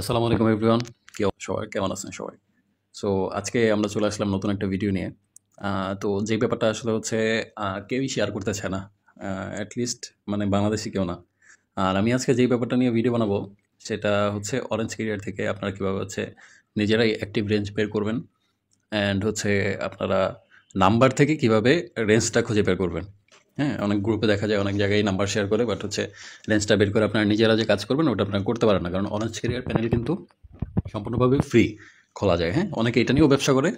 আসসালামু আলাইকুম এভরিওয়ান। সবাই কেমন আছেন সবাই? সো আজকে আমরা চলে আসলাম নতুন একটা ভিডিও নিয়ে। তো যে ব্যাপারটা আসলে হচ্ছে কেউই শেয়ার করতে চায় না। এট লিস্ট মানে বাংলাদেশী কেউ না। আর আমি আজকে যেই ব্যাপারটা নিয়ে ভিডিও বানাবো সেটা হচ্ছে অরেঞ্জ ক্যারিয়ার থেকে আপনারা কিভাবে হচ্ছে নিজেরাই অ্যাক্টিভ রেঞ্জ বের করবেন অ্যান্ড হচ্ছে আপনারা নাম্বার থেকে কিভাবে রেঞ্জটা খুঁজে বের করবেন। হ্যাঁ? অনেক গ্রুপে দেখা যায় অনেক জায়গায় নাম্বার শেয়ার করে বাট হচ্ছে রেঞ্জটা বের করে আপনারা নিজেরা যে কাজ করবেন ওটা আপনারা করতে পারেন না। কারণ অরেঞ্জ ক্যারিয়ার প্যানেল কিন্তু সম্পূর্ণভাবে ফ্রি খোলা যায়। হ্যাঁ, অনেকে এটা নিয়েও ব্যবসা করে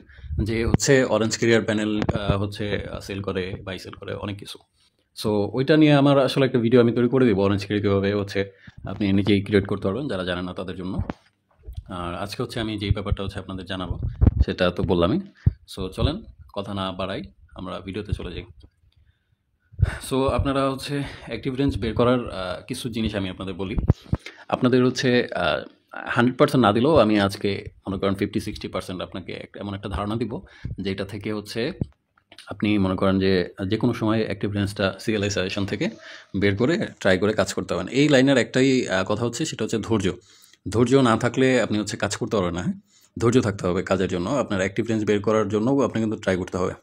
যে হচ্ছে অরেঞ্জ ক্যারিয়ার প্যানেল হচ্ছে সেল করে বাই সেল করে অনেক কিছু। সো ওইটা নিয়ে আমার আসলে একটা ভিডিও আমি তৈরি করে দেবো অরেঞ্জ ক্যারিয়ার কীভাবে হচ্ছে আপনি নিজেই ক্রিয়েট করতে পারবেন যারা জানেন না তাদের জন্য। আর আজকে হচ্ছে আমি যেই ব্যাপারটা হচ্ছে আপনাদের জানাবো সেটা তো বললামই। সো চলেন কথা না বাড়াই, আমরা ভিডিওতে চলে যাই। সো আপনারা হচ্ছে অ্যাক্টিভ রেঞ্জ বের করার কিছু জিনিস আমি আপনাদের বলি। আপনাদের হচ্ছে 100% না দিলেও আমি আজকে মনে করেন 50-60% আপনাকে এমন একটা ধারণা দিব যেটা থেকে হচ্ছে আপনি মনে করেন যে যেকোনো সময় অ্যাক্টিভ রেঞ্জটা সিএলআই সাজেশন থেকে বের করে ট্রাই করে কাজ করতে পারেন। এই লাইনের একটাই কথা হচ্ছে সেটা হচ্ছে ধৈর্য। ধৈর্য না থাকলে আপনি হচ্ছে কাজ করতে পারবেন না। হ্যাঁ, ধৈর্য থাকতে হবে কাজের জন্য। আপনার অ্যাক্টিভ রেঞ্জ বের করার জন্যও আপনাকে কিন্তু ট্রাই করতে হবে।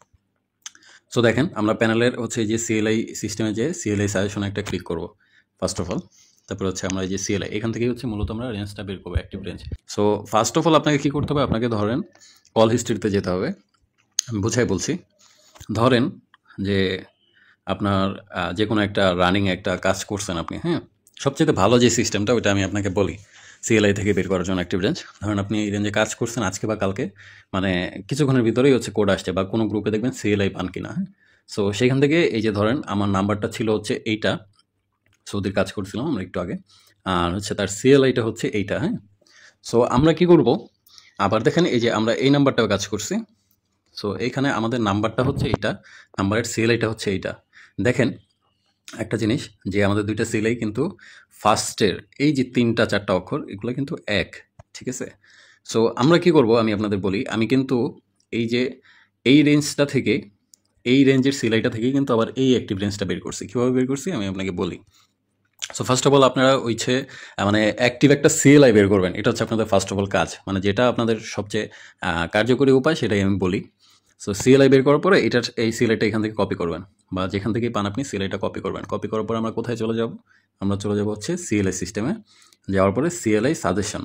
সো দেখেন আমরা প্যানেলের হচ্ছে যে সিএলআই সিস্টেমে যে সিএলআই সাজেশনে একটা ক্লিক করব ফার্স্ট অফ অল। তারপরে হচ্ছে আমরা এই যে সিএলআই এখান থেকে হচ্ছে মূলত আমরা রেঞ্জটা বের করবো active range. So first of all আপনাকে কী করতে হবে, আপনাকে ধরেন কল হিস্ট্রিতে যেতে হবে। আমি বুঝাই বলছি। ধরেন যে আপনার যে কোনো একটা রানিং একটা কাজ করছেন আপনি। হ্যাঁ, সবচেয়ে ভালো যে সিস্টেমটা ওইটা আমি আপনাকে বলি সিএলআই থেকে বের করার জন্য অ্যাক্টিভ রেঞ্জ। ধরেন আপনি এই রেঞ্জে কাজ করছেন আজকে বা কালকে, মানে কিছুক্ষণের ভিতরেই হচ্ছে কোড আসছে বা কোনো গ্রুপে দেখবেন সিএলআই পান কিনা। হ্যাঁ, সো সেখান থেকে এই যে ধরেন আমার নাম্বারটা ছিল হচ্ছে এইটা, সৌদির কাজ করছিলাম আমরা একটু আগে, আর হচ্ছে তার সিএলআইটা হচ্ছে এইটা। হ্যাঁ, সো আমরা কি করব, আবার দেখেন এই যে আমরা এই নাম্বারটাও কাজ করছি। সো এইখানে আমাদের নাম্বারটা হচ্ছে এইটা, নাম্বারের সিএলআইটা হচ্ছে এইটা। দেখেন একটা জিনিস যে আমাদের দুইটা সিএলআই কিন্তু ফার্স্টের এই যে 3-4টা অক্ষর এগুলো কিন্তু এক, ঠিক আছে? সো আমরা কি করব আমি আপনাদের বলি, আমি কিন্তু এই যে এই রেঞ্জটা থেকে এই রেঞ্জের সিএলআইটা থেকেই কিন্তু আবার এই অ্যাক্টিভ রেঞ্জটা বের করছি। কীভাবে বের করছি আমি আপনাকে বলি। সো ফার্স্ট অফ অল আপনারা হচ্ছে মানে অ্যাক্টিভ একটা সিএলআই বের করবেন। এটা হচ্ছে আপনাদের ফার্স্ট অফ অল কাজ, মানে যেটা আপনাদের সবচেয়ে কার্যকরী উপায় সেটাই আমি বলি। সো সিএলআই বের করার পরে এটার এই সিএলআইটা এখান থেকে কপি করবেন বা যেখান থেকেই পান আপনি সিএলআইটা কপি করবেন। কপি করার পরে আমরা কোথায় চলে যাব, আমরা চলে যাব হচ্ছে সিএলআই সিস্টেমে। যাওয়ার পরে সিএলআই সাজেশন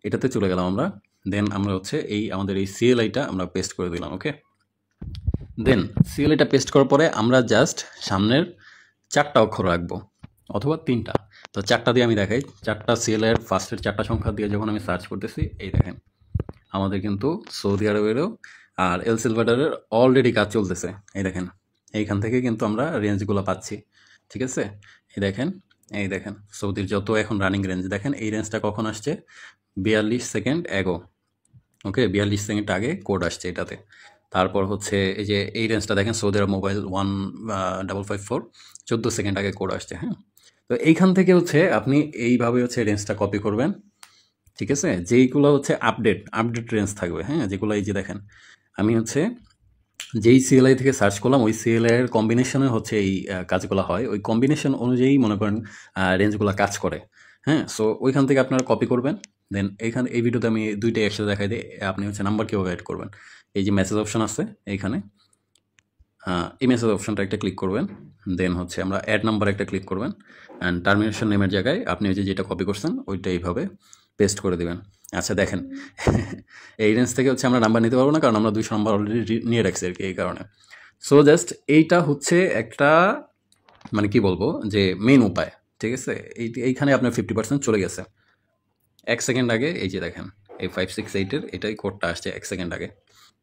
এটাতে চলে গেলাম আমরা। দেন আমরা হচ্ছে এই আমাদের এই সিএলআইটা আমরা পেস্ট করে দিলাম। ওকে, দেন সিএলআইটা পেস্ট করার পরে আমরা জাস্ট সামনের 4টা অক্ষর রাখবো অথবা 3টা। তো 4টা দিয়ে আমি দেখাই। 4টা সিএলআইয়ের ফার্স্টের 4টা সংখ্যা দিয়ে যখন আমি সার্চ করতেছি এই দেখেন আমাদের কিন্তু সৌদি আরবেরও আর এল সালভাডোরের অলরেডি কাজ চলতেছে। এই দেখেন এইখান থেকে কিন্তু আমরা রেঞ্জগুলো পাচ্ছি, ঠিক আছে? এই দেখেন, এই দেখেন সৌদির যত এখন রানিং রেঞ্জ দেখেন, এই রেঞ্জটা কখন আসছে 42 সেকেন্ড এগো। ওকে, 42 সেকেন্ড আগে কোড আসছে এটাতে। তারপর হচ্ছে এই যে এই রেঞ্জটা দেখেন সৌদি আরব মোবাইল 1554 14 সেকেন্ড আগে কোড আসছে। হ্যাঁ, তো এইখান থেকে হচ্ছে আপনি এইভাবে হচ্ছে রেঞ্জটা কপি করবেন, ঠিক আছে? যেইগুলো হচ্ছে আপডেট রেঞ্জ থাকবে। হ্যাঁ, যেগুলো এই যে দেখেন আমি হচ্ছে যেই সিএলআই থেকে সার্চ করলাম ওই সিএলআই এর কম্বিনেশনে হচ্ছে এই কাজগুলো হয়। ওই কম্বিনেশন অনুযায়ী মনে করেন রেঞ্জগুলো কাজ করে। হ্যাঁ, সো ওইখান থেকে আপনারা কপি করবেন। দেন এইখানে এই ভিডিওতে আমি 2টাই একসাথে দেখাই দিই। আপনি হচ্ছে নাম্বার কীভাবে অ্যাড করবেন। এই যে মেসেজ অপশন আছে এইখানে, এই মেসেজ অপশনটা একটা ক্লিক করবেন। দেন হচ্ছে আমরা অ্যাড নাম্বার একটা ক্লিক করবেন অ্যান্ড টার্মিনেশন নেমের জায়গায় আপনি ওই যে যেটা কপি করছেন ওইটা এইভাবে পেস্ট করে দেবেন। আচ্ছা দেখেন এই রেঞ্জ থেকে হচ্ছে আমরা নাম্বার নিতে পারবো না কারণ আমরা 200 নাম্বার অলরেডি নিয়ে রাখছি আর কি, এই কারণে। সো জাস্ট এইটা হচ্ছে একটা মানে কি বলবো যে মেন উপায়, ঠিক আছে? এইখানে আপনার 50% চলে গেছে। 1 সেকেন্ড আগে এই যে দেখেন এই 568-এর এটাই কোডটা আসছে 1 সেকেন্ড আগে।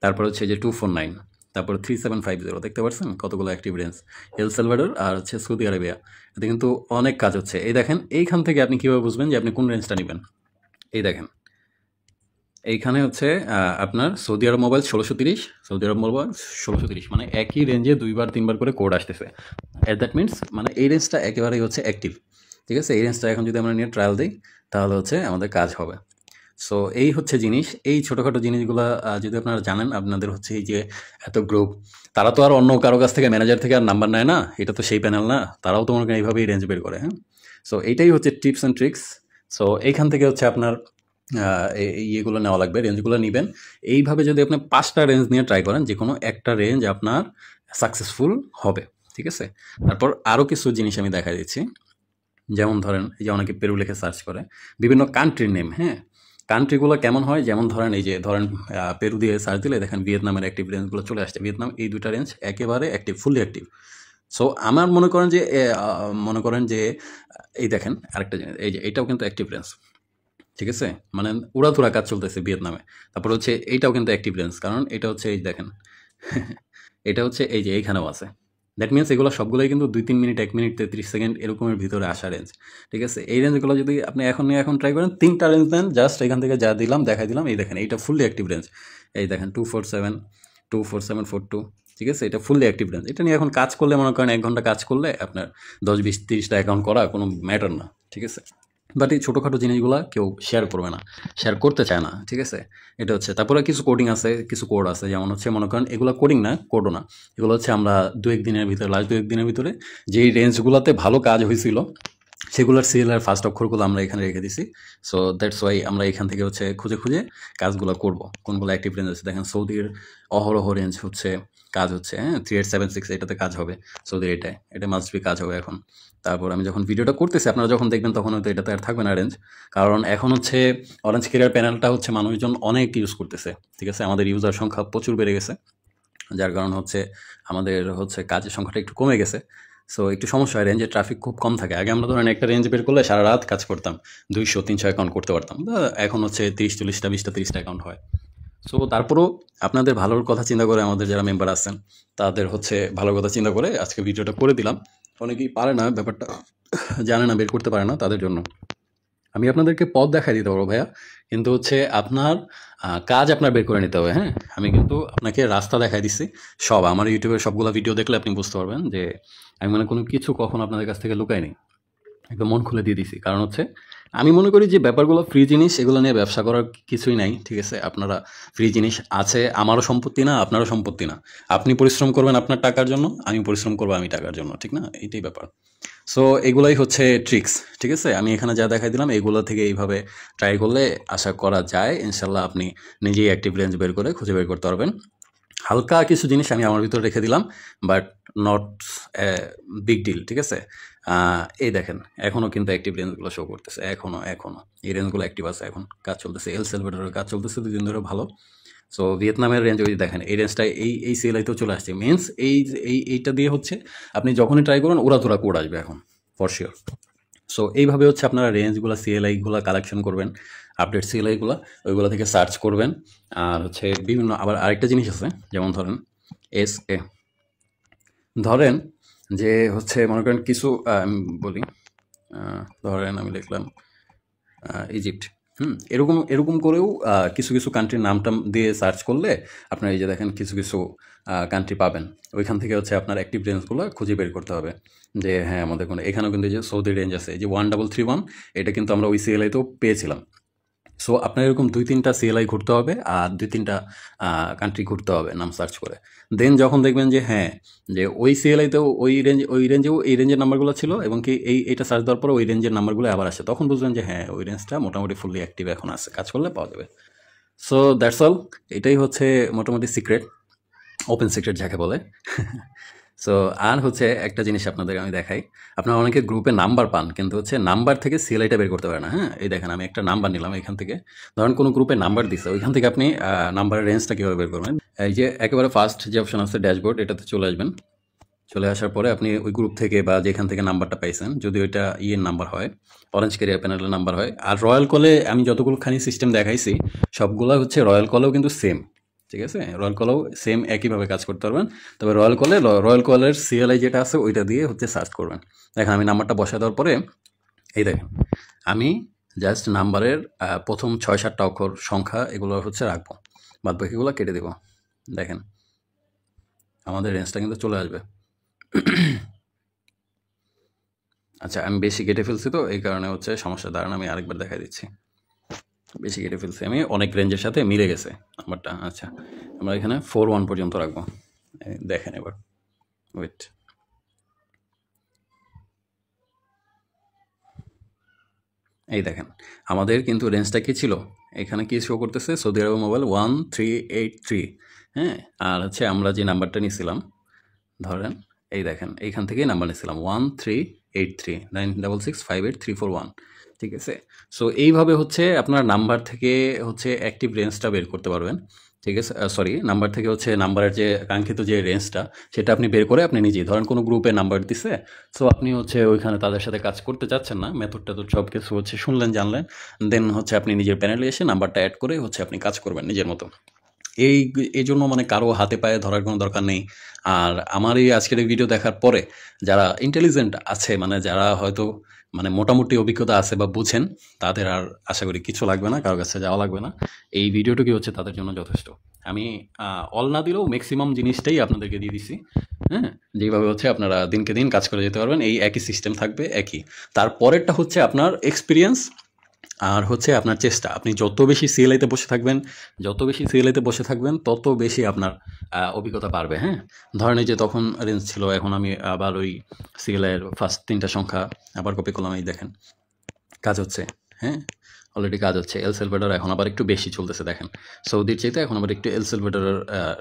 তারপর হচ্ছে যে 249, তারপর 3750 দেখতে পাচ্ছেন কতগুলো অ্যাক্টিভ রেঞ্জ এল সালভাডোর আর হচ্ছে সৌদি আরবিয়া। এতে কিন্তু অনেক কাজ হচ্ছে। এই দেখেন এইখান থেকে আপনি কীভাবে বুঝবেন যে আপনি কোন রেঞ্জটা নেবেন। এই দেখেন এইখানে হচ্ছে আপনার সৌদি আরব মোবাইল 1630, সৌদি আরব মোবাইল 1630, মানে একই রেঞ্জে 2-3বার করে কোড আসতেছে। দ্যাট মিনস মানে এই রেঞ্জটা একেবারেই হচ্ছে অ্যাক্টিভ, ঠিক আছে? এই রেঞ্জটা এখন যদি আমরা নিয়ে ট্রায়াল দিই তাহলে হচ্ছে আমাদের কাজ হবে। সো এই হচ্ছে জিনিস, এই ছোটোখাটো জিনিসগুলো যদি আপনারা জানেন, আপনাদের হচ্ছে এই যে এত গ্রুপ, তারা তো আর অন্য কারো কাছ থেকে ম্যানেজার থেকে আর নাম্বার নেয় না, এটা তো সেই প্যানেল না, তারাও তো মনে করেন এইভাবেই রেঞ্জ বের করে। হ্যাঁ, সো এইটাই হচ্ছে টিপস অ্যান্ড ট্রিক্স। সো এইখান থেকে হচ্ছে আপনার ইয়েগুলো নেওয়া লাগবে, রেঞ্জগুলো নেবেন। এইভাবে যদি আপনি 5টা রেঞ্জ নিয়ে ট্রাই করেন, যে কোনো একটা রেঞ্জ আপনার সাকসেসফুল হবে, ঠিক আছে? তারপর আরও কিছু জিনিস আমি দেখা দিচ্ছি। যেমন ধরেন এই যে অনেকে পেরু লিখে সার্চ করে, বিভিন্ন কান্ট্রির নেম, হ্যাঁ? কান্ট্রিগুলো কেমন হয়, যেমন ধরেন এই যে ধরেন পেরু দিয়ে সার্চ দিলে দেখেন ভিয়েতনামের অ্যাক্টিভ রেঞ্জগুলো চলে আসছে। ভিয়েতনাম এই 2টা রেঞ্জ একেবারে অ্যাক্টিভ, ফুললি অ্যাক্টিভ। সো আমার মনে করেন যে এই দেখেন আরেকটা জিনিস, এই যে এটাও কিন্তু অ্যাক্টিভ রেঞ্জ, ঠিক আছে? মানে উড়াধুরা কাজ চলতেছে ভিয়েতনামে। তারপর হচ্ছে এইটাও কিন্তু অ্যাক্টিভ রেঞ্জ, কারণ এটা হচ্ছে এই দেখেন এটা হচ্ছে এই যে এইখানেও আছে। দ্যাট মিনস এগুলো সবগুলোই কিন্তু 2-3 মিনিট, 1 মিনিট 33 সেকেন্ড এরকমের ভিতরে আসা রেঞ্জ, ঠিক আছে? এই রেঞ্জগুলো যদি আপনি এখন ট্রাই করেন, 3টা রেঞ্জ দেন, জাস্ট এখান থেকে যা দিলাম দেখাই দিলাম, এই দেখেন এইটা ফুললি অ্যাক্টিভ রেঞ্জ। এই দেখেন 247 24742, ঠিক আছে? এটা ফুললি অ্যাক্টিভ রেঞ্জ। এটা নিয়ে এখন কাজ করলে মনে করেন 1 ঘন্টা কাজ করলে আপনার 10-20-30টা অ্যাকাউন্ট করা কোনো ম্যাটার না, ঠিক আছে? বাট এই ছোটোখাটো জিনিসগুলো কেউ শেয়ার করবে না, শেয়ার করতে চায় না, ঠিক আছে? এটা হচ্ছে। তারপরে কিছু কোডিং আছে, কিছু কোড আছে, যেমন হচ্ছে মনে করেন এগুলো কোডিং না, কোডও না, এগুলো হচ্ছে আমরা 2-1 দিনের ভিতরে, লাস্ট 2-1 দিনের ভিতরে যেই রেঞ্জগুলোতে ভালো কাজ হয়েছিল সেগুলোর সিরিয়ালের ফার্স্ট অক্ষরগুলো আমরা এখানে রেখে দিছি। সো দ্যাটস ওয়াই আমরা এখান থেকে হচ্ছে খুঁজে খুঁজে কাজগুলো করব, কোনগুলো অ্যাক্টিভ রেঞ্জ আছে। দেখেন সৌদির অহরহ রেঞ্জ হচ্ছে কাজ হচ্ছে, হ্যাঁ? 3876 এটাতে কাজ হবে সৌদির, এটা মাস্ট বি কাজ হবে এখন। তারপর আমি যখন ভিডিওটা করতেছি, আপনারা যখন দেখবেন তখন হয়তো এটাতে আর থাকবে না রেঞ্জ, কারণ এখন হচ্ছে অরেঞ্জ কেরিয়ার প্যানেলটা হচ্ছে মানুষজন অনেক ইউজ করতেছে, ঠিক আছে? আমাদের ইউজার সংখ্যা প্রচুর বেড়ে গেছে, যার কারণ হচ্ছে আমাদের হচ্ছে কাজের সংখ্যাটা একটু কমে গেছে। সো একটু সমস্যা হয়, রেঞ্জের ট্রাফিক খুব কম থাকে। আগে আমরা ধরেন একটা রেঞ্জ বের করলে সারা রাত কাজ করতাম, 200-300 অ্যাকাউন্ট করতে পারতাম। এখন হচ্ছে 30-40টা 20টা 30টা অ্যাকাউন্ট হয়। সো তারপরেও আপনাদের ভালোর কথা চিন্তা করে, আমাদের যারা মেম্বার আছেন তাদের হচ্ছে ভালোর কথা চিন্তা করে আজকে ভিডিওটা করে দিলাম। অনেকেই পারে না, ব্যাপারটা জানে না, বের করতে পারে না, তাদের জন্য আমি আপনাদেরকে পথ দেখাই দিতে পারবো ভাইয়া, কিন্তু হচ্ছে আপনার কাজ আপনার বের করে নিতে হবে, হ্যাঁ? আমি কিন্তু আপনাকে রাস্তা দেখাই দিচ্ছি। সব আমার ইউটিউবের সবগুলো ভিডিও দেখলে আপনি বুঝতে পারবেন যে আমি মানে কোনো কিছু কখনো আপনাদের কাছ থেকে লুকাই নেই, একদম মন খুলে দিয়ে দিছি। কারণ হচ্ছে আমি মনে করি যে ব্যাপারগুলো ফ্রি জিনিস, এগুলো নিয়ে ব্যবসা করার কিছুই নাই, ঠিক আছে? আপনারা ফ্রি জিনিস আছে, আমারও সম্পত্তি না, আপনারও সম্পত্তি না। আপনি পরিশ্রম করবেন আপনার টাকার জন্য, আমি পরিশ্রম করবো আমি টাকার জন্য, ঠিক না? এইটাই ব্যাপার। সো এগুলাই হচ্ছে ট্রিক্স, ঠিক আছে? আমি এখানে যা দেখাই দিলাম এগুলো থেকে এইভাবে ট্রাই করলে আশা করা যায় ইনশাল্লাহ আপনি নিজেই অ্যাক্টিভ রেঞ্জ বের করে খুঁজে বের করতে পারবেন। হালকা কিছু জিনিস আমি আমার ভিতরে রেখে দিলাম, বাট নট বিগ ডিল, ঠিক আছে? এই দেখেন এখনও কিন্তু অ্যাক্টিভ রেঞ্জগুলো শো করতেছে, এখনও এই রেঞ্জগুলো অ্যাক্টিভ আছে, এখন কাজ চলতেছে। এল সেলভেডরের কাজ চলতেছে 2 দিন ধরে ভালো। সো ভিয়েতনামের রেঞ্জ ওই দেখেন এই রেঞ্জটা এই সিএলআইতেও চলে আসছে। মিনস এইটা দিয়ে হচ্ছে আপনি যখনই ট্রাই করুন ওরা কোড আসবে এখন ফর শিওর। সো এইভাবে হচ্ছে আপনারা রেঞ্জগুলো, সিএলআইগুলো কালেকশন করবেন, আপডেট সিএলআইগুলো ওইগুলো থেকে সার্চ করবেন। আর হচ্ছে বিভিন্ন আবার আরেকটা জিনিস আছে, যেমন ধরেন এসএ, ধরেন যে হচ্ছে মনে করেন কিছু আমি বলি, ধরেন আমি লিখলাম ইজিপ্ট, এরকম করেও কিছু কান্ট্রির নামটাম দিয়ে সার্চ করলে আপনার এই যে দেখেন কিছু কান্ট্রি পাবেন। ওইখান থেকে হচ্ছে আপনার অ্যাক্টিভ রেঞ্জগুলো খুঁজে বের করতে হবে যে হ্যাঁ আমাদের কোনো, এখানেও কিন্তু এই যে সৌদি রেঞ্জ আছে, এই যে 1331, এটা কিন্তু আমরা ওই সিএলআইতেও পেয়েছিলাম। সো আপনার এরকম 2-3টা সিএলআই ঘুরতে হবে আর 2-3টা কান্ট্রি ঘুরতে হবে নাম সার্চ করে। দেন যখন দেখবেন যে হ্যাঁ, যে ওই সিএলআইতেও ওই রেঞ্জেও এই রেঞ্জের নাম্বারগুলো ছিল এবং কি এইটা সার্চ দেওয়ার পরে ওই রেঞ্জের নাম্বারগুলো আবার আসে, তখন বুঝবেন যে হ্যাঁ ওই রেঞ্জটা মোটামুটি ফুললি অ্যাক্টিভ এখন আছে, কাজ করলে পাওয়া যাবে। সো দ্যাটস অল, এটাই হচ্ছে মোটামুটি সিক্রেট, ওপেন সিক্রেট যাকে বলে। সো আর হচ্ছে একটা জিনিস আপনাদের আমি দেখাই, আপনারা অনেকে গ্রুপে নাম্বার পান কিন্তু হচ্ছে নাম্বার থেকে সিএলআইটা বের করতে পারে না, হ্যাঁ? এই দেখেন আমি একটা নাম্বার নিলাম এখান থেকে, ধরেন কোনো গ্রুপে নাম্বার দিছে, ওইখান থেকে আপনি নাম্বারের রেঞ্জটা কীভাবে বের করবেন? এই যে একেবারে ফার্স্ট যে অপশন আছে ড্যাশবোর্ড, এটাতে চলে আসবেন। চলে আসার পরে আপনি ওই গ্রুপ থেকে বা যেখান থেকে নাম্বারটা পাইছেন, যদি ওইটা ইয়ের নাম্বার হয়, অরেঞ্জ ক্যারিয়ার প্যানেলের নাম্বার হয়, আর রয়্যাল কলে আমি যতগুলোখানি সিস্টেম দেখাইছি সবগুলো হচ্ছে রয়্যাল কলেও কিন্তু সেম, ঠিক আছে? রয়্যাল কলেও সেম একইভাবে কাজ করতে পারবেন। তবে রয়্যাল কলের সিএলআই যেটা আছে ওইটা দিয়ে হচ্ছে সার্চ করবেন। দেখেন আমি নাম্বারটা বসা দেওয়ার পরে এই দেখেন আমি জাস্ট নাম্বারের প্রথম 6-7টা অক্ষর সংখ্যা এগুলো হচ্ছে রাখবো, বাদ বাকিগুলো কেটে দেবো। দেখেন আমাদের রেঞ্জটা কিন্তু চলে আসবে। আচ্ছা আমি বেশি কেটে ফেলছি তো এই কারণে হচ্ছে সমস্যা, দাঁড়ান আমি আরেকবার দেখাই দিচ্ছি। বেশি কেটে ফেলছি আমি, অনেক রেঞ্জের সাথে মিলে গেছে নাম্বারটা। আচ্ছা আমরা এখানে 41 পর্যন্ত রাখবো, দেখেন এবার, ওয়েট, এই দেখেন আমাদের কিন্তু রেঞ্জটা কি ছিল, এখানে কি শো করতেছে সৌদি আরব মোবাইল 1383, হ্যাঁ। আর হচ্ছে আমরা যে নাম্বারটা নিয়েছিলাম ধরেন, এই দেখেন এইখান থেকেই নাম্বার নিয়েছিলাম 1383 96658 341, ঠিক আছে। সো এইভাবে হচ্ছে আপনার নাম্বার থেকে হচ্ছে অ্যাক্টিভ রেঞ্জটা বের করতে পারবেন, ঠিক আছে। সরি, নাম্বার থেকে হচ্ছে নাম্বারের যে কাঙ্ক্ষিত যে রেঞ্জটা সেটা আপনি বের করে আপনি নিজেই ধরেন কোনো গ্রুপে নাম্বার দিছে, সো আপনি হচ্ছে ওইখানে তাদের সাথে কাজ করতে চাচ্ছেন না, মেথড টেথড সব কিছু হচ্ছে শুনলেন জানলেন, দেন হচ্ছে আপনি নিজের প্যানেলে এসে নাম্বারটা অ্যাড করে হচ্ছে আপনি কাজ করবেন নিজের মতো। এই জন্য মানে কারো হাতে পায়ে ধরার কোনো দরকার নেই। আর আমার এই আজকের এই ভিডিও দেখার পরে যারা ইন্টেলিজেন্ট আছে, মানে যারা হয়তো মানে মোটামুটি অভিজ্ঞতা আছে বা বুঝেন, তাদের আর আশা করি কিছু লাগবে না, কারো কাছে যাওয়া লাগবে না। এই ভিডিওটুকু হচ্ছে তাদের জন্য যথেষ্ট। আমি অল না দিলেও ম্যাক্সিমাম জিনিসটাই আপনাদেরকে দিয়ে দিছি, হ্যাঁ। যেভাবে হচ্ছে আপনারা দিনকে দিন কাজ করে যেতে পারবেন, এই একই সিস্টেম থাকবে একই। তারপরেরটা হচ্ছে আপনার এক্সপিরিয়েন্স আর হচ্ছে আপনার চেষ্টা। আপনি যত বেশি সিএলআইতে বসে থাকবেন, তত বেশি আপনার অভিজ্ঞতা বাড়বে, হ্যাঁ। ধরেন এই যে তখন রেঞ্জ ছিল, এখন আমি আবার ওই সিএলআইয়ের ফার্স্ট 3টা সংখ্যা আবার কপি করলাম, এই দেখেন কাজ হচ্ছে, হ্যাঁ। অলরেডি কাজ হচ্ছে। এল সেলভাডর এখন আবার একটু বেশি চলতেছে, দেখেন সৌদির চাইতে এখন আবার একটু এল সেলভাডরের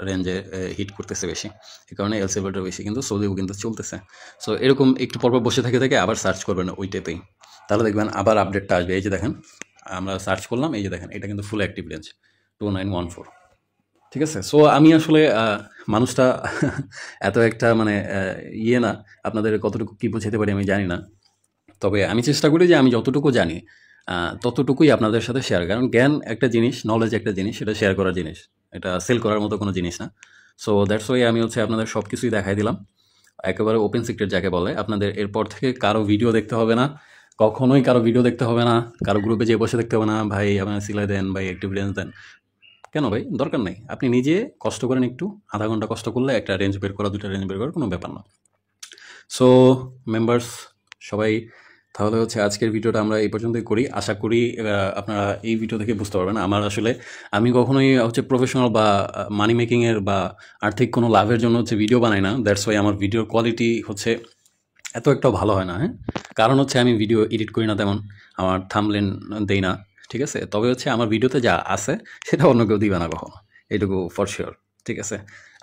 রেঞ্জে হিট করতেছে বেশি, এই কারণে এল সেলভাডর বেশি, কিন্তু সৌদিও কিন্তু চলতেছে। সো এরকম একটু পরপর বসে থেকে আবার সার্চ করবেন ওইটাতেই, তাহলে দেখবেন আবার আপডেটটা আসবে। এই যে দেখেন আমরা সার্চ করলাম, এই যে দেখেন এটা কিন্তু ফুল অ্যাক্টিভ রেঞ্জ 2914, ঠিক আছে। সো আমি আসলে মানুষটা এত একটা মানে ইয়ে না, আপনাদের কতটুকু কী বোঝাতে পারি আমি জানি না, তবে আমি চেষ্টা করি যে আমি যতটুকু জানি ততটুকুই আপনাদের সাথে শেয়ার, কারণ জ্ঞান একটা জিনিস, নলেজ একটা জিনিস, সেটা শেয়ার করার জিনিস, এটা সেল করার মতো কোনো জিনিস না। সো দ্যাটস ওয়াই আমি হচ্ছে আপনাদের সব কিছুই দেখাই দিলাম, একেবারে ওপেন সিক্রেট যাকে বলে। আপনাদের এরপর থেকে কারো ভিডিও দেখতে হবে না, কখনোই কারো ভিডিও দেখতে হবে না, কারো গ্রুপে যেয়ে বসে দেখতে হবে না, ভাই আপনার সিলাই দেন, ভাই অ্যাক্টিভ রেঞ্জ দেন। কেন ভাই, দরকার নেই। আপনি নিজে কষ্ট করেন, একটু আধা ঘন্টা কষ্ট করলে একটা রেঞ্জ বের করা, 2টা রেঞ্জ বের করা কোনো ব্যাপার না। সো মেম্বার্স সবাই, তাহলে হচ্ছে আজকের ভিডিওটা আমরা এই পর্যন্তই করি। আশা করি আপনারা এই ভিডিও থেকে বুঝতে পারবেন আমার আসলে আমি কখনোই হচ্ছে প্রফেশনাল বা মানি মেকিংয়ের বা আর্থিক কোনো লাভের জন্য হচ্ছে ভিডিও বানাই না। দ্যাটস ওয়াই আমার ভিডিওর কোয়ালিটি হচ্ছে এত একটাও ভালো হয় না, হ্যাঁ। কারণ হচ্ছে আমি ভিডিও এডিট করি না তেমন, আমার থাম্বনেল দেই না, ঠিক আছে। তবে হচ্ছে আমার ভিডিওতে যা আছে সেটা অন্য কেউ দিবে না কখনো, এইটুকু ফর শিওর, ঠিক আছে।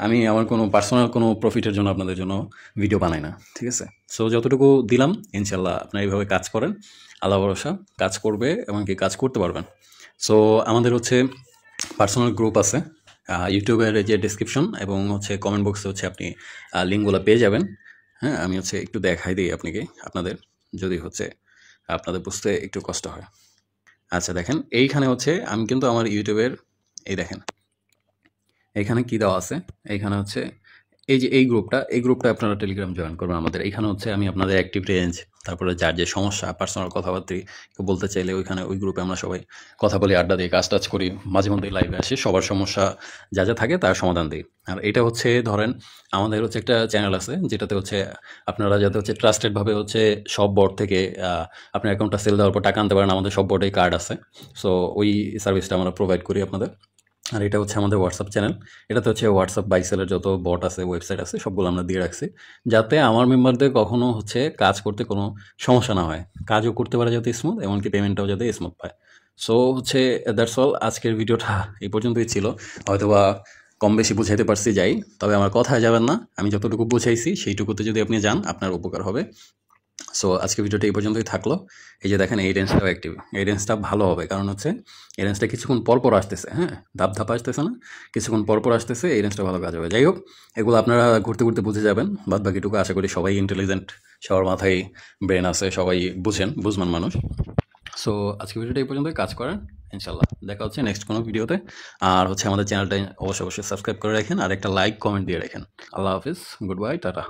আমি আমার কোনো পার্সোনাল কোনো প্রফিটের জন্য আপনাদের জন্য ভিডিও বানাই না, ঠিক আছে। সো যতটুকু দিলাম, ইনশাল্লাহ আপনারা এইভাবে কাজ করেন, আল্লাহ ভরসা কাজ করবে এবং কি কাজ করতে পারবেন। সো আমাদের হচ্ছে পার্সোনাল গ্রুপ আছে, ইউটিউবের যে ডিসক্রিপশন এবং হচ্ছে কমেন্ট বক্সে হচ্ছে আপনি লিঙ্কগুলো পেয়ে যাবেন, হ্যাঁ। আমি হচ্ছে একটু দেখাই দিই আপনাদের যদি হচ্ছে আপনাদের বুঝতে একটু কষ্ট হয়। আচ্ছা দেখেন, এইখানে হচ্ছে আমি কিন্তু আমার ইউটিউবের, এই দেখেন এখানে কি দেওয়া আছে, এইখানে হচ্ছে এই যে এই গ্রুপটা আপনারা টেলিগ্রাম জয়েন করবেন আমাদের। এইখানে হচ্ছে আমি আপনাদের অ্যাক্টিভ রেঞ্জ, তারপরে যার যে সমস্যা, পার্সোনাল কথাবার্তা কেউ বলতে চাইলে ওই গ্রুপে আমরা সবাই কথা বলি, আড্ডা দিই, কাজ টাজ করি, মাঝে মধ্যেই লাইভে আসি, সবার সমস্যা যা যা থাকে তার সমাধান দিই। আর এটা হচ্ছে ধরেন আমাদের হচ্ছে একটা চ্যানেল আছে, যেটাতে হচ্ছে আপনারা যাতে হচ্ছে ট্রাস্টেডভাবে হচ্ছে সব বোর্ড থেকে আপনার অ্যাকাউন্টটা সেল দেওয়ার পর টাকা আনতে পারেন, আমাদের সব বোর্ডেই কার্ড আছে। সো ওই সার্ভিসটা আমরা প্রোভাইড করি আপনাদের। আর এটা হচ্ছে আমাদের হোয়াটসঅ্যাপ চ্যানেল, এটাতে হচ্ছে হোয়াটসঅ্যাপ বাই সেলের যত বট আছে, ওয়েবসাইট আছে, সবগুলো আমরা দিয়ে রাখছি, যাতে আমার মেম্বারদের কখনো হচ্ছে কাজ করতে কোনো সমস্যা না হয়, কাজও করতে পারে যাতে স্মুথ, এমনকি পেমেন্টটাও যাতে স্মুথ পায়। সো হচ্ছে দ্যাটস অল, আজকের ভিডিওটা এই পর্যন্তই ছিল। হয়তোবা কম বেশি বুঝাইতে পারছি যাই, তবে আমার কথায় যাবেন না, আমি যতটুকু বুঝাইছি সেইটুকুতে যদি আপনি যান আপনার উপকার হবে। সো আজকে ভিডিওটা এই পর্যন্তই থাকলো। এই যে দেখেন এই রেঞ্জটাও অ্যাক্টিভ, এই রেঞ্জটা ভালো হবে, কারণ হচ্ছে এই রেঞ্জটা কিছুক্ষণ পরপর আসতেছে, হ্যাঁ, ধাপ আসতেছে না, কিছুক্ষণ পরপর আসতেছে, এই রেঞ্জটা ভালো কাজ হবে। যাই হোক, এগুলো আপনারা ঘুরতে ঘুরতে বুঝে যাবেন, বাদ বাকিটুকু আশা করি সবাই ইন্টেলিজেন্ট, সবার মাথায় ব্রেন আছে, সবাই বুঝমান মানুষ। সো আজকে ভিডিওটা এই পর্যন্তই, কাজ করেন, ইনশাল্লাহ দেখা হচ্ছে নেক্সট কোনো ভিডিওতে। আর হচ্ছে আমাদের চ্যানেলটা অবশ্যই সাবস্ক্রাইব করে রাখেন, আর একটা লাইক কমেন্ট দিয়ে রাখেন। আল্লাহ হাফিজ, গুড বাই, টাটা।